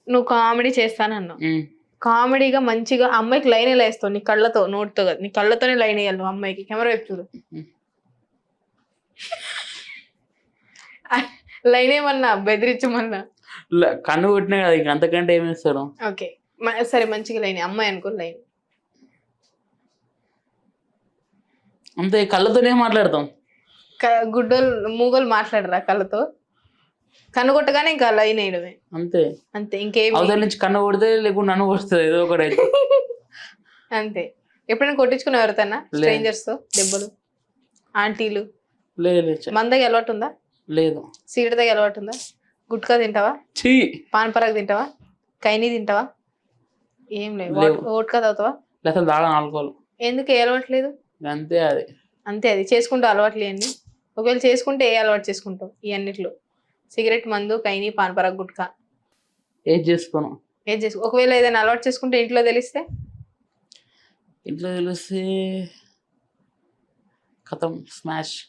నువ్వు కామెడీ చేస్తానన్నావు. కామెడీగా మంచిగా అమ్మాయికి లైన్ ఎలా వేస్తావు? నీ కళ్ళతో, నోటితో కదా, నీ కళ్ళతోనే లైన్ వేయాలి నువ్వు అమ్మాయికి. కెమెరా వైపు చూడు. లైన్ ఏమన్నా బెదిరించమన్నా? కన్ను కొట్టినా కదా, ఇంక అంతకంటే ఏమి ఇస్తాడు. ఓకే సరే, మంచిగా లైన్ అమ్మాయి అనుకో లైన్. అంతే, కళ్ళతోనే మాట్లాడతాం. గుడ్డోలు మూగోలు మాట్లాడరా కళ్ళతో? కన్ను కొట్టగానే ఇంకా లైన్ వేయడమే. అంతే అంతే, ఇంకేం అవతల నుంచి కన్ను కొడితే లేకుండా నన్ను కొడుతుంది ఏదో ఒకటి అయితే. అంతే. ఎప్పుడైనా కొట్టించుకున్నావు ఎవరితోనా? స్ట్రేంజర్స్ తో దెబ్బలు? ఆంటీలు? లేదు. మందకి అలవాటు ఉందా? లేదు. సిగరెట్ దగ్గర అలవాటు ఉందా? గుట్కా తింటావా? పాన్ పరాగ్ తింటావా? కైనీ తింటావా? ఏం లేదు. ఓట్కా తాగుతావా? లేదా తాగను ఆల్కహాల్. ఎందుకు? ఏ అలవాటు లేదు? అంతే అది. అంతే, అది చేసుకుంటూ అలవాటు లేండి. ఒకవేళ చేసుకుంటే ఏ అలవాటు చేసుకుంటావు ఈ అన్నిట్లో? సిగరెట్, మందు, కైనీ, పాన్ పరాగ్, గుట్కా ఏది చేసుకోను. ఒకవేళ ఏదైనా అలవాటు చేసుకుంటే ఇంట్లో తెలిస్తే కథం స్మాష్.